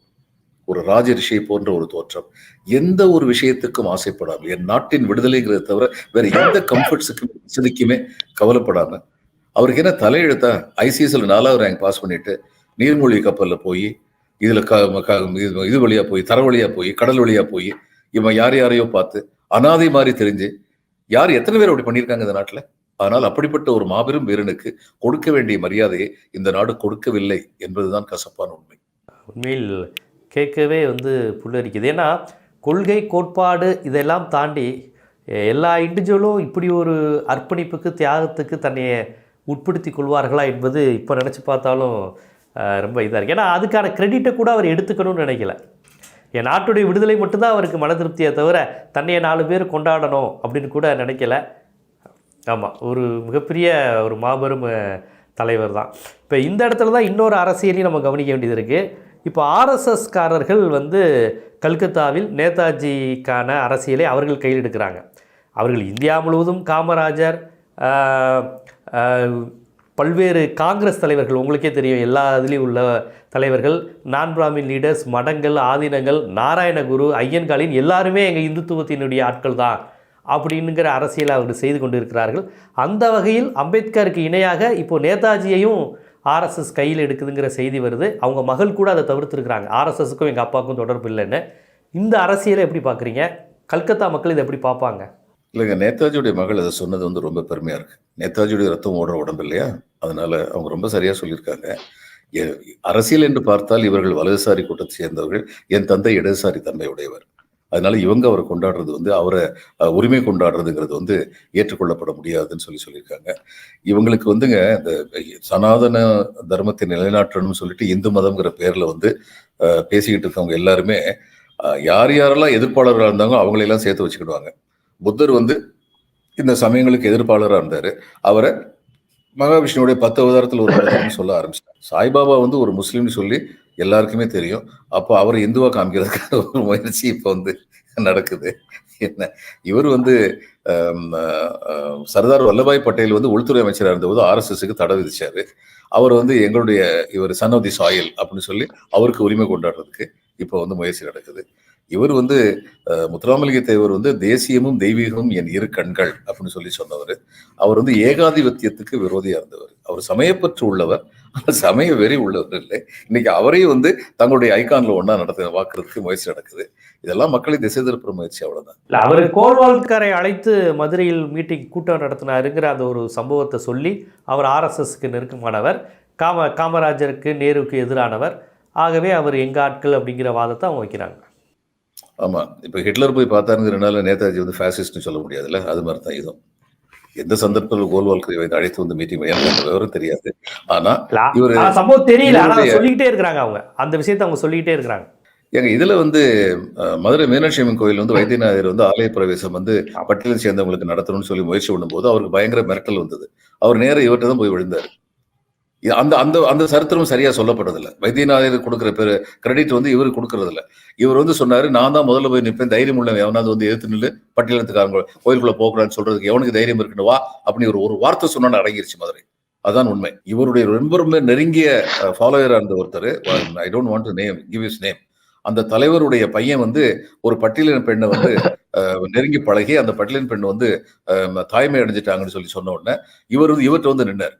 ஒரு ராஜரிஷியை போன்ற ஒரு தோற்றம். எந்த ஒரு விஷயத்துக்கும் ஆசைப்படாமல், என் நாட்டின் விடுதலைங்கிறத தவிர வேற எந்த கம்ஃபர்ட்ஸுக்கும் வசதிக்குமே கவலைப்படாம, அவருக்கு என்ன தலையெழுத்தா ஐசிஎஸ்ல 4வது ரேங்க் பாஸ் பண்ணிட்டு நீர்மூழ்கி கப்பல்ல போய் இதுல இது வழியா போய், தர வழியா போய், கடல் வழியா போய், இவன் யாரையோ பார்த்து அனாதை மாதிரி தெரிஞ்சு, யார் எத்தனை பேர் அப்படி பண்ணியிருக்காங்க இந்த நாட்டுல? ஆனால் அப்படிப்பட்ட ஒரு மாபெரும் வீரனுக்கு கொடுக்க வேண்டிய மரியாதையை இந்த நாடு கொடுக்கவில்லை என்பதுதான் கசப்பான உண்மை. உண்மையில் கேட்கவே வந்து புல்லரிக்குது. ஏன்னா கொள்கை கோட்பாடு இதெல்லாம் தாண்டி எல்லா இண்டிவிஜுவலும் இப்படி ஒரு அர்ப்பணிப்புக்கு தியாகத்துக்கு தன்னையை உட்படுத்தி கொள்வார்களா என்பது இப்போ நினச்சி பார்த்தாலும் ரொம்ப இதாக இருக்குது. ஏன்னா அதுக்கான கிரெடிட்டை கூட அவர் எடுத்துக்கணும்னு நினைக்கல. என் நாட்டுடைய விடுதலை மட்டும்தான் அவருக்கு மன திருப்தியை தவிர தன்னையை 4 பேர் கொண்டாடணும் அப்படின்னு கூட நினைக்கல. ஆமாம், ஒரு மிகப்பெரிய ஒரு மாபெரும் தலைவர் தான். இப்போ இந்த இடத்துல தான் இன்னொரு அரசியலையும் நம்ம கவனிக்க வேண்டியது இருக்குது. இப்போ ஆர்எஸ்எஸ்காரர்கள் வந்து கல்கத்தாவில் நேதாஜிக்கான அரசியலை அவர்கள் கையில் எடுக்கிறாங்க. அவர்கள் இந்தியா முழுவதும் காமராஜர், பல்வேறு காங்கிரஸ் தலைவர்கள், உங்களுக்கே தெரியும் எல்லா இதுலேயும் உள்ள தலைவர்கள், நான் பிராமின் லீடர்ஸ், மடங்கள், ஆதீனங்கள், நாராயணகுரு, ஐயன்காலின் எல்லாருமே எங்கள் இந்துத்துவத்தினுடைய ஆட்கள் தான் அப்படிங்கிற அரசியலை அவர்கள் செய்து கொண்டு இருக்கிறார்கள். அந்த வகையில் அம்பேத்கருக்கு இணையாக இப்போது நேதாஜியையும் ஆர்எஸ்எஸ் கையில் எடுக்குதுங்கிற செய்தி வருது. அவங்க மகள் கூட அதை தவிர்த்துருக்குறாங்க, ஆர்எஸ்எஸ்க்கும் எங்கள் அப்பாவுக்கும் தொடர்பு இல்லைன்னு. இந்த அரசியலை எப்படி பார்க்குறீங்க? கல்கத்தா மக்கள் இதை எப்படி பார்ப்பாங்க? இல்லைங்க, நேதாஜியுடைய மகள் அதை சொன்னது வந்து ரொம்ப பெருமையாக இருக்குது. நேதாஜியுடைய ரத்தம் ஓடுற உடம்பு இல்லையா, அதனால அவங்க ரொம்ப சரியாக சொல்லியிருக்காங்க. அரசியல் என்று பார்த்தால் இவர்கள் வலதுசாரி கூட்டத்தை சேர்ந்தவர்கள், என் தந்தை இடதுசாரி தன்மை உடையவர். அதனால இவங்க அவரை கொண்டாடுறது வந்து, அவரை உரிமை கொண்டாடுறதுங்கிறது வந்து ஏற்றுக்கொள்ளப்பட முடியாதுன்னு சொல்லியிருக்காங்க. இவங்களுக்கு வந்துங்க இந்த சனாதன தர்மத்தை நிலைநாட்டணும்னு சொல்லிட்டு இந்து மதம்ங்கிற பேர்ல வந்து பேசிக்கிட்டு இருக்கவங்க எல்லாருமே யார் யாரெல்லாம் எதிர்ப்பாளராக இருந்தாங்களோ அவங்களையெல்லாம் சேர்த்து வச்சுக்கிடுவாங்க. புத்தர் வந்து இந்த சமயங்களுக்கு எதிர்ப்பாளராக இருந்தாரு. அவரை மகாவிஷ்ணுவுடைய 10 அவதாரத்தில் ஒரு அவதாரம்னு சொல்ல ஆரம்பிச்சிட்டாங்க. சாய்பாபா வந்து ஒரு முஸ்லீம்னு சொல்லி எல்லாருக்குமே தெரியும். அப்போ அவரை இந்துவா காமிக்கிறதுக்காக ஒரு முயற்சி இப்போ வந்து நடக்குது. என்ன இவர் வந்து சர்தார் வல்லபாய் பட்டேல் வந்து உள்துறை அமைச்சராக இருந்தபோது ஆர்எஸ்எஸ்க்கு தடை விதிச்சாரு. அவர் வந்து எங்களுடைய இவர் சன் ஆஃப் தி சாயில் அப்படின்னு சொல்லி அவருக்கு உரிமை கொண்டாடுறதுக்கு இப்போ வந்து முயற்சி நடக்குது. இவர் வந்து முத்துராமலிங்க தேவர் வந்து தேசியமும் தெய்வீகமும் என் இரு கண்கள் அப்படின்னு சொல்லி சொன்னவர். அவர் வந்து ஏகாதிபத்தியத்துக்கு விரோதியா இருந்தவர். அவர் சமயப்பற்று உள்ளவர், சமய வெறி உள்ளவர் இல்லை. இன்னைக்கு அவரையும் வந்து தங்களுடைய ஐகான்ல ஒன்னா வாக்குறதுக்கு முயற்சி நடக்குது. இதெல்லாம் மக்களை திசை திருப்புற முயற்சி, அவ்வளவுதான். அவர் கோல்வால்கரை அழைத்து மதுரையில் மீட்டிங் கூட்டம் நடத்தினாருங்கிற அந்த ஒரு சம்பவத்தை சொல்லி அவர் ஆர்எஸ்எஸ்க்கு நெருக்கமானவர், காமராஜருக்கு நேருவுக்கு எதிரானவர், ஆகவே அவர் எங்க ஆட்கள் அப்படிங்கிற வாதத்தை அவங்க வைக்கிறாங்க. ஆமா, இப்ப ஹிட்லர் போய் பார்த்தாருங்கிறனால நேதாஜி வந்து ஃபேசிஸ்ட்னு சொல்ல முடியாதுல்ல. அது மாதிரி தான் இதுவும். எந்த சந்தர்ப்பத்தில் கோல்வால்கரை அழைத்து வந்து மீட்டிங் எனக்கு விவரம் தெரியாது. ஆனா இவர் சம்பவம் தெரியல, ஆனா சொல்லிக்கிட்டே இருக்கிறாங்க. அவங்க அந்த விஷயத்தை அவங்க சொல்லிக்கிட்டே இருக்கிறாங்க. எங்க இதுல வந்து மதுரை மீனாட்சி அம்மன் கோயில் வந்து வைத்தியநாதர் வந்து ஆலய பிரவேசம் வந்து பட்டியலை சேர்ந்தவங்களுக்கு நடத்தணும்னு சொல்லி முயற்சி பண்ணும்போது அவருக்கு பயங்கர மிரட்டல் வந்தது. அவர் நேரம் இவர்கிட்ட தான் போய் விழுந்தார். அந்த அந்த அந்த சரித்திரம் சரியா சொல்லப்படுறதில்ல. வைத்தியநாதர் கொடுக்குற பேரு கிரெடிட் வந்து இவருக்கு கொடுக்கறதில்ல. இவர் வந்து சொன்னாரு, நான் தான் முதல்ல போய் நிற்பேன், தைரியம் உள்ள எவனாவது வந்து எதிர்த்து நின்று பட்டியலத்துக்காரங்க கோயிலுக்குள்ள போகக்கூடாதுன்னு சொல்றதுக்கு எவனுக்கு தைரியம் இருக்குன்னு வா அப்படி ஒரு வார்த்தை சொன்னா அடங்கிருச்சு மதுரை. அதான் உண்மை. இவருடைய ரொம்ப ரொம்ப நெருங்கிய ஃபாலோயரா இருந்த ஒருத்தர், I don't want to name give his name, அந்த தலைவருடைய பையன் வந்து ஒரு பட்டியலின பெண்ணை வந்து நெருங்கி பழகி அந்த பட்டியலின் பெண் வந்து தாய்மை அடைஞ்சிட்டாங்கன்னு சொல்லி சொன்ன உடனே இவர்கிட்ட வந்து நின்னார்.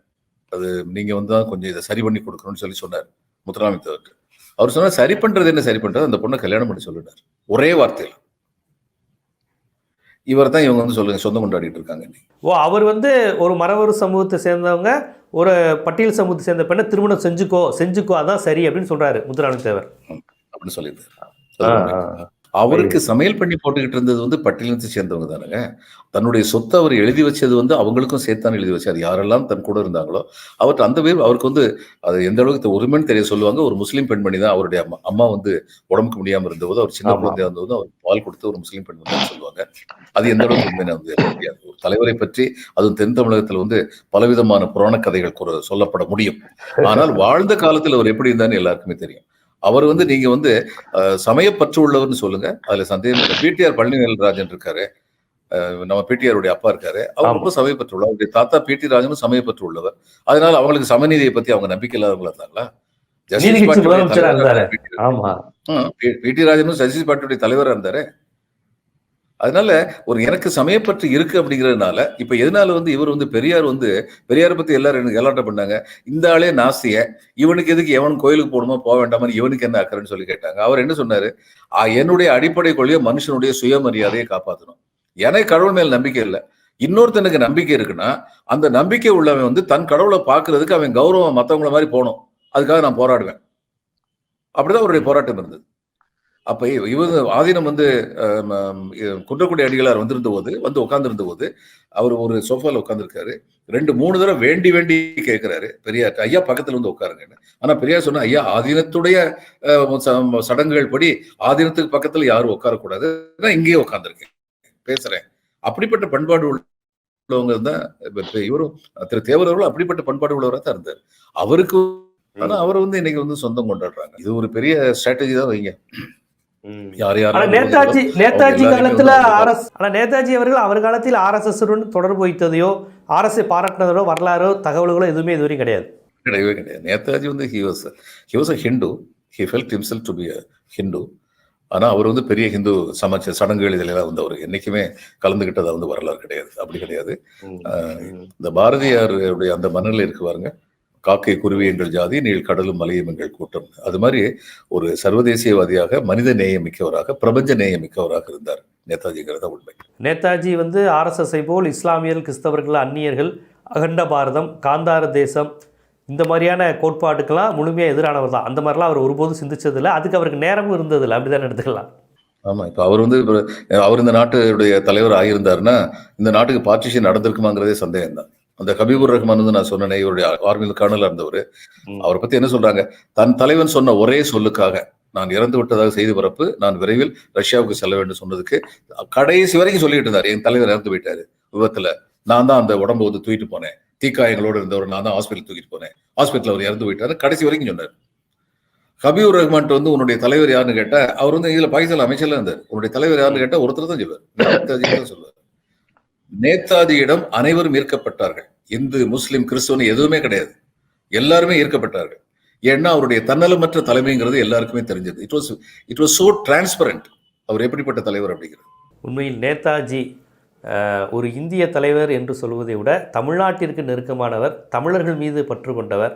அது நீங்க வந்து தான் கொஞ்சம் இதை சரி பண்ணி கொடுக்கணும்னு சொல்லி சொன்னார் முத்துராமலிங்க தேவருக்கு. அவர் சொன்னார், சரி பண்றது என்ன, சரி பண்றது அந்த பொண்ணை கல்யாணம் பண்ணி சொல்லிட்டார் ஒரே வார்த்தையில். இவர் தான் இவங்க வந்து சொல்லுங்க சொந்தம் கொண்டாடிட்டு இருக்காங்க. அவர் வந்து ஒரு மறவர் சமூகத்தை சேர்ந்தவங்க ஒரு பட்டியல் சமூகத்தை சேர்ந்த பெண்ணை திருமணம் செஞ்சுக்கோ அதான் சரி அப்படின்னு சொல்றாரு முத்துராமலிங்க தேவர் அப்படின்னு சொல்லியிருந்தாரு. அவருக்கு சமையல் பண்ணி போட்டுக்கிட்டு இருந்தது வந்து பட்டியலத்தை சேர்ந்தவங்க தானுங்க. தன்னுடைய சொத்தை அவர் எழுதி வச்சது வந்து அவங்களுக்கும் சேர்த்தான் எழுதி வச்சார். யாரெல்லாம் தன் கூட இருந்தாங்களோ அவர்கிட்ட அந்த பேர் அவருக்கு வந்து அது எந்த அளவுக்கு உரிமைன்னு தெரிய சொல்லுவாங்க. ஒரு முஸ்லீம் பெண்மணி தான் அவருடைய அம்மா வந்து உடம்புக்கு முடியாம இருந்தபோது அவர் சின்ன குழந்தையா இருந்தபோது அவர் பால் கொடுத்து ஒரு முஸ்லீம் பெண்மணி சொல்லுவாங்க. அது எந்த அளவுக்கு உண்மையான வந்து முடியாது. ஒரு தலைவரை பற்றி அதுவும் தென் தமிழகத்தில் வந்து பலவிதமான புராண கதைகள் சொல்லப்பட முடியும். ஆனால் வாழ்ந்த காலத்தில் அவர் எப்படி இருந்தான்னு எல்லாருக்குமே தெரியும். அவர் வந்து நீங்க வந்து சமயப்பற்று உள்ளவர்னு சொல்லுங்க, அதுல சந்தேகம் இல்லை. பிடிஆர் பழனிவேல்ராஜன் இருக்காரு, நம்ம பிடிஆருடைய அப்பா இருக்காரு, அவர் ரொம்ப சமயப்பற்று உள்ளவர். அவருடைய தாத்தா பிடி ராஜனும் சமயப்பற்று உள்ளவர். அதனால அவங்களுக்கு சமநீதியை பத்தி அவங்க நம்பிக்கை இல்லாதவங்களா இருந்தாங்களா? பிடி ராஜனும் ஜஸ்டிஸ் பார்ட்டியுடைய தலைவரா இருந்தாரு. அதனால ஒரு எனக்கு சமயப்பற்று இருக்கு அப்படிங்கிறதுனால இப்ப எதனால வந்து இவர் வந்து பெரியாரை பத்தி எல்லாரும் கலாட்டம் பண்ணாங்க. இந்த ஆளே நாஸ்திய, இவனுக்கு எதுக்கு எவன் கோயிலுக்கு போகணுமோ போக வேண்டாமனு இவனுக்கு என்ன அக்கறைன்னு சொல்லி கேட்டாங்க. அவர் என்ன சொன்னாரு, என்னுடைய அடிப்படை கொள்கையை மனுஷனுடைய சுயமரியாதையை காப்பாற்றணும். எனக்கு கடவுள் மேல் நம்பிக்கை இல்லை, இன்னொருத்தனுக்கு நம்பிக்கை இருக்குன்னா அந்த நம்பிக்கை உள்ளவன் வந்து தன் கடவுளை பார்க்கறதுக்கு அவன் கௌரவம் மற்றவங்கள மாதிரி போகணும், அதுக்காக நான் போராடுவேன். அப்படிதான் அவருடைய போராட்டம் இருந்தது. அப்ப இவங்க ஆதீனம் வந்து குன்றக்குடி அடிகளார் வந்து உட்கார்ந்துருந்த போது அவர் ஒரு சோஃபால உட்கார்ந்துருக்காரு. 2-3 தடவை வேண்டி கேட்கிறாரு பெரியார், ஐயா பக்கத்துல வந்து உட்காருங்கன்னு. ஆனா பெரியார் சொன்னா, ஐயா ஆதீனத்துடைய சடங்குகள் படி ஆதீனத்துக்கு பக்கத்துல யாரும் உட்காரக்கூடாது, நான் இங்கேயே உட்கார்ந்துருக்கேன் பேசுறேன். அப்படிப்பட்ட பண்பாடு உள்ளவங்க தான் இவரும் திரு தேவர் அவர்களும் அப்படிப்பட்ட பண்பாடு உள்ளவராக தான் இருந்தார். அவருக்கு ஆனா அவர் வந்து இன்னைக்கு வந்து சொந்தம் கொண்டாடுறாங்க. இது ஒரு பெரிய ஸ்ட்ராட்டஜி தான் வைங்க. நேதாஜி அவர்கள் அவர் காலத்தில் RSS தொடர்பு வைத்ததையோ RSS பாராட்டினதோ வரலாறோ தகவல்களோ எதுவுமே இதுவரை கிடையாது. நேதாஜி வந்து he was a Hindu. He felt himself to be a Hindu. ஆனா அவர் வந்து பெரிய ஹிந்து சடங்குகள் இதெல்லாம் வந்து அவர் என்னைக்குமே கலந்துகிட்டதா வந்து வரலாறு கிடையாது. அப்படி கிடையாது. இந்த பாரதியாருடைய அந்த மனநிலை இருக்கு பாருங்க, காக்கை குருவி எங்கள் ஜாதி, நீள் கடலும் மலையும் எங்கள் கூட்டம். அது மாதிரி ஒரு சர்வதேசியவாதியாக, மனித நேயமிக்கவராக, பிரபஞ்ச நேயமிக்கவராக இருந்தார் நேதாஜிங்கிறத உண்மை. நேதாஜி வந்து RSSஐ போல் இஸ்லாமியர்கள், கிறிஸ்தவர்கள், அந்நியர்கள், அகண்ட பாரதம், காந்தார தேசம் இந்த மாதிரியான கோட்பாட்டுக்கெல்லாம் முழுமையாக எதிரானவர் தான். அந்த மாதிரிலாம் அவர் ஒருபோதும் சிந்திச்சதில்லை, அதுக்கு அவருக்கு நேரமும் இருந்ததில்லை, அப்படிதான் எடுத்துக்கலாம். ஆமா, இப்ப அவர் வந்து அவர் இந்த நாட்டுடைய தலைவர் ஆகியிருந்தாருன்னா இந்த நாட்டுக்கு பார்ட்டிஷன் நடந்திருக்குமாங்கிறதே சந்தேகம் தான். அந்த ஹபீபுர் ரஹ்மான் வந்து நான் சொன்னேன், இவருடைய ஆர்மியில் கர்னலா இருந்தவர். அவரை பத்தி என்ன சொல்றாங்க, தன் தலைவன் சொன்ன ஒரே சொல்லுக்காக நான் இறந்து விட்டதாக செய்தி பரப்பு, நான் விரைவில் ரஷ்யாவுக்கு செல்ல வேண்டும் சொன்னதுக்கு கடைசி வரைக்கும் சொல்லிட்டு இருந்தார். என் தலைவர் இறந்து போயிட்டாரு விபத்துல, நான் தான் அந்த உடம்பை வந்து தூக்கிட்டு போனேன், தீக்காயங்களோடு இருந்தவர் நான் தான் ஹாஸ்பிட்டல் தூக்கிட்டு போனேன், ஹாஸ்பிட்டல் அவர் இறந்து போயிட்டாரு கடைசி வரைக்கும் சொன்னார். ஹபீபுர் ரஹ்மான் வந்து உன்னுடைய தலைவர் யாருன்னு கேட்டா, அவர் வந்து இதுல பாகிஸ்தான் அமைச்சர்ல இருந்தார். உன்னுடைய தலைவர் யாருன்னு கேட்டா ஒருத்தர் தான் சொல்லுவார், நேதாஜி தான் சொல்லுவார். நேதாஜியிடம் அனைவரும் ஈர்க்கப்பட்டார்கள். இந்து, முஸ்லிம், கிறிஸ்துவன் எதுவுமே கிடையாது, எல்லாருமே ஈர்க்கப்பட்டார்கள். ஏன்னா அவருடைய தன்னலமற்ற தலைமைங்கிறது எல்லாருக்குமே தெரிஞ்சது. இட் வாஸ் சோ டிரான்ஸ்பரண்ட், அவர் எப்படிப்பட்ட தலைவர் அப்படிங்கிறது. உண்மையில் நேதாஜி ஒரு இந்திய தலைவர் என்று சொல்வதை விட தமிழ்நாட்டிற்கு நெருக்கமானவர், தமிழர்கள் மீது பற்று கொண்டவர்.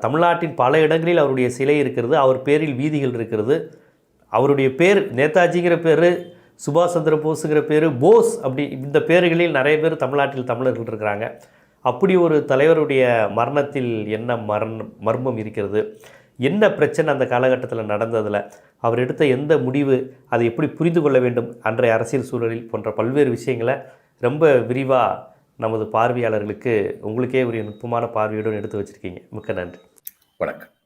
தமிழ்நாட்டின் பல இடங்களில் அவருடைய சிலை இருக்கிறது, அவர் பேரில் வீதிகள் இருக்கிறது. அவருடைய பேர் நேதாஜிங்கிற பேர், சுபாஷ் சந்திர போஸுங்கிற பேர், போஸ், அப்படி இந்த பேர்களில் நிறைய பேர் தமிழ்நாட்டில் தமிழர்கள் இருக்கிறாங்க. அப்படி ஒரு தலைவருடைய மரணத்தில் என்ன மர்மம் இருக்கிறது, என்ன பிரச்சனை அந்த காலகட்டத்தில் நடந்ததில், அவர் எடுத்த எந்த முடிவு, அதை எப்படி புரிந்து கொள்ள வேண்டும், அன்றைய அரசியல் சூழலில் போன்ற பல்வேறு விஷயங்களை ரொம்ப விரிவாக நமது பார்வையாளர்களுக்கு, உங்களுக்கே ஒரு நுட்பமான பார்வையுடன் எடுத்து வச்சுருக்கீங்க. மிக்க நன்றி. வணக்கம்.